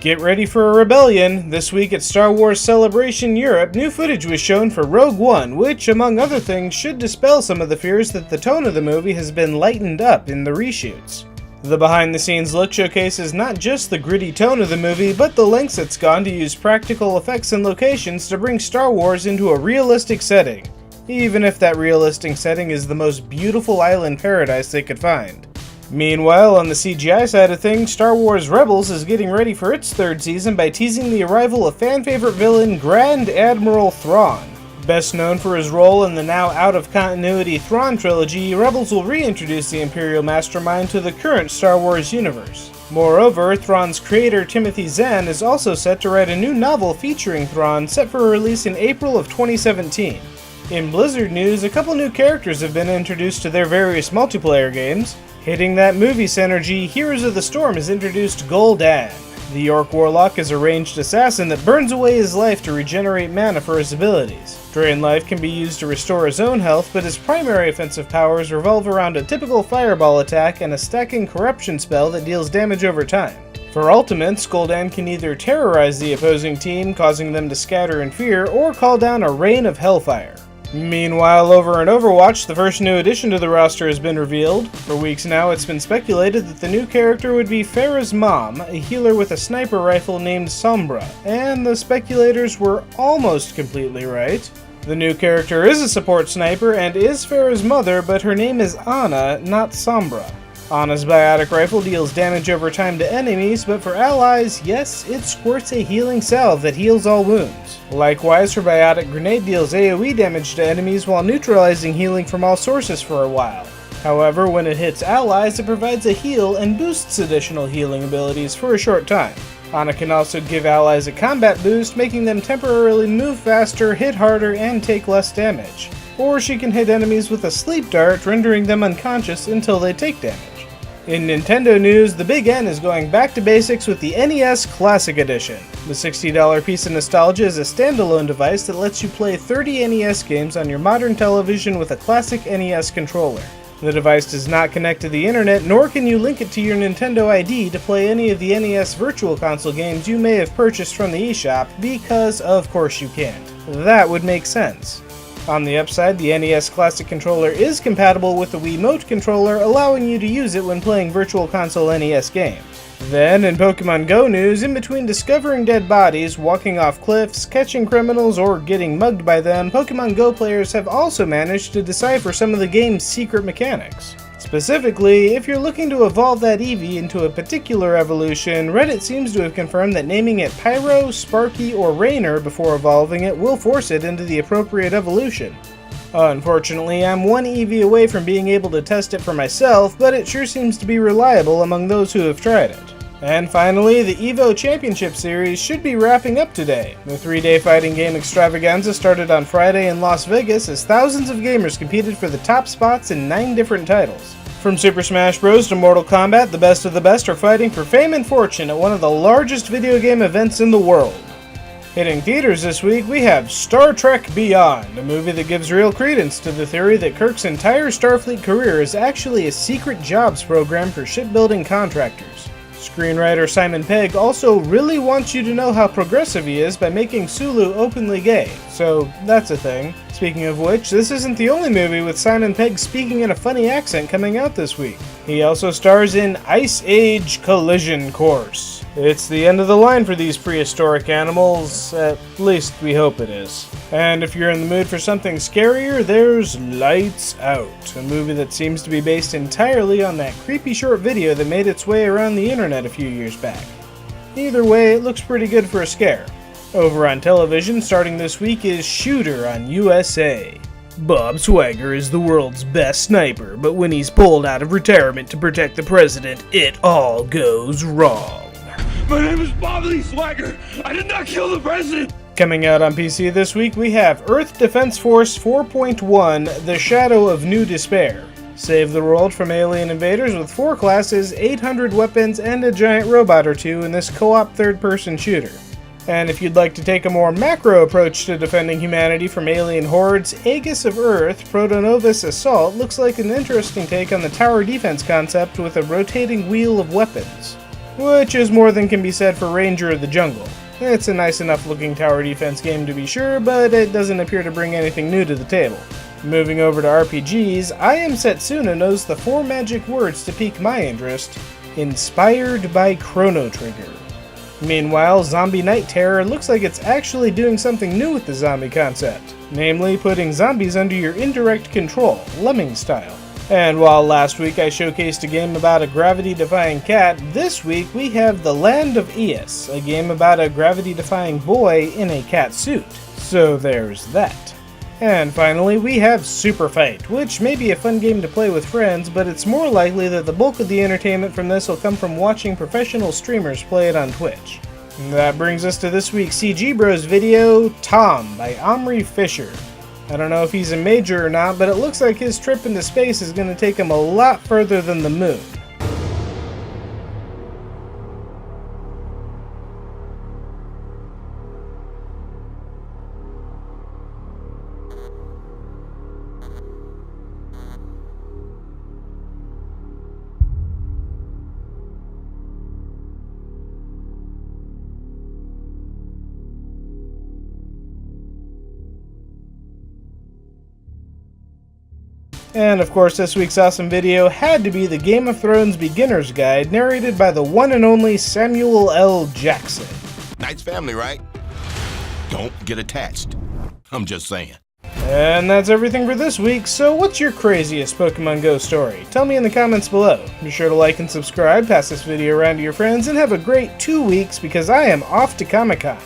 Get ready for a rebellion. This week at Star Wars Celebration Europe, new footage was shown for Rogue One, which, among other things, should dispel some of the fears that the tone of the movie has been lightened up in the reshoots. The behind-the-scenes look showcases not just the gritty tone of the movie, but the lengths it's gone to use practical effects and locations to bring Star Wars into a realistic setting, even if that realistic setting is the most beautiful island paradise they could find. Meanwhile, on the CGI side of things, Star Wars Rebels is getting ready for its third season by teasing the arrival of fan-favorite villain Grand Admiral Thrawn. Best known for his role in the now out-of-continuity Thrawn trilogy, Rebels will reintroduce the Imperial Mastermind to the current Star Wars universe. Moreover, Thrawn's creator Timothy Zahn is also set to write a new novel featuring Thrawn set for release in April of 2017. In Blizzard news, a couple new characters have been introduced to their various multiplayer games. Hitting that movie synergy, Heroes of the Storm has introduced Gul'dan. The Orc Warlock is a ranged assassin that burns away his life to regenerate mana for his abilities. Drain life can be used to restore his own health, but his primary offensive powers revolve around a typical fireball attack and a stacking corruption spell that deals damage over time. For ultimates, Gul'dan can either terrorize the opposing team, causing them to scatter in fear, or call down a rain of hellfire. Meanwhile, over in Overwatch, the first new addition to the roster has been revealed. For weeks now, it's been speculated that the new character would be Pharah's mom, a healer with a sniper rifle named Sombra, and the speculators were almost completely right. The new character is a support sniper and is Pharah's mother, but her name is Ana, not Sombra. Ana's biotic rifle deals damage over time to enemies, but for allies, yes, it squirts a healing salve that heals all wounds. Likewise, her biotic grenade deals AoE damage to enemies while neutralizing healing from all sources for a while. However, when it hits allies, it provides a heal and boosts additional healing abilities for a short time. Ana can also give allies a combat boost, making them temporarily move faster, hit harder, and take less damage. Or she can hit enemies with a sleep dart, rendering them unconscious until they take damage. In Nintendo news, the Big N is going back to basics with the NES Classic Edition. The $60 piece of nostalgia is a standalone device that lets you play 30 NES games on your modern television with a classic NES controller. The device does not connect to the internet, nor can you link it to your Nintendo ID to play any of the NES Virtual Console games you may have purchased from the eShop, because of course you can't. That would make sense. On the upside, the NES Classic controller is compatible with the Wiimote controller, allowing you to use it when playing Virtual Console NES games. Then, in Pokemon Go news, in between discovering dead bodies, walking off cliffs, catching criminals, or getting mugged by them, Pokemon Go players have also managed to decipher some of the game's secret mechanics. Specifically, if you're looking to evolve that Eevee into a particular evolution, Reddit seems to have confirmed that naming it Pyro, Sparky, or Rainer before evolving it will force it into the appropriate evolution. Unfortunately, I'm one Eevee away from being able to test it for myself, but it sure seems to be reliable among those who have tried it. And finally, the EVO Championship Series should be wrapping up today. The 3-day fighting game extravaganza started on Friday in Las Vegas as thousands of gamers competed for the top spots in 9 different titles. From Super Smash Bros. To Mortal Kombat, the best of the best are fighting for fame and fortune at one of the largest video game events in the world. Hitting theaters this week, we have Star Trek Beyond, a movie that gives real credence to the theory that Kirk's entire Starfleet career is actually a secret jobs program for shipbuilding contractors. Screenwriter Simon Pegg also really wants you to know how progressive he is by making Sulu openly gay, so that's a thing. Speaking of which, this isn't the only movie with Simon Pegg speaking in a funny accent coming out this week. He also stars in Ice Age Collision Course. It's the end of the line for these prehistoric animals, at least we hope it is. And if you're in the mood for something scarier, there's Lights Out, a movie that seems to be based entirely on that creepy short video that made its way around the internet a few years back. Either way, it looks pretty good for a scare. Over on television, starting this week, is Shooter on USA. Bob Swagger is the world's best sniper, but when he's pulled out of retirement to protect the president, it all goes wrong. My name is Bob Lee Swagger. I did not kill the president. Coming out on PC this week, we have Earth Defense Force 4.1, The Shadow of New Despair. Save the world from alien invaders with 4 classes, 800 weapons, and a giant robot or two in this co-op third-person shooter. And if you'd like to take a more macro approach to defending humanity from alien hordes, Aegis of Earth Protonovus Assault looks like an interesting take on the tower defense concept with a rotating wheel of weapons. which is more than can be said for Ranger of the Jungle. It's a nice enough looking tower defense game to be sure, but it doesn't appear to bring anything new to the table. Moving over to RPGs, I Am Setsuna knows the 4 magic words to pique my interest: inspired by Chrono Trigger. Meanwhile, Zombie Night Terror looks like it's actually doing something new with the zombie concept, namely putting zombies under your indirect control, Lemming style. And while last week I showcased a game about a gravity-defying cat, this week we have The Land of Eos, a game about a gravity-defying boy in a cat suit. So there's that. And finally, we have Super Fight, which may be a fun game to play with friends, but it's more likely that the bulk of the entertainment from this will come from watching professional streamers play it on Twitch. And that brings us to this week's CGBros video, Tom by Omri Fisher. I don't know if he's a major or not, but it looks like his trip into space is going to take him a lot further than the moon. And of course, this week's awesome video had to be the Game of Thrones Beginner's Guide, narrated by the one and only Samuel L. Jackson. Nice family, right? Don't get attached. I'm just saying. And that's everything for this week, so what's your craziest Pokemon Go story? Tell me in the comments below. Be sure to like and subscribe, pass this video around to your friends, and have a great 2 weeks because I am off to Comic-Con.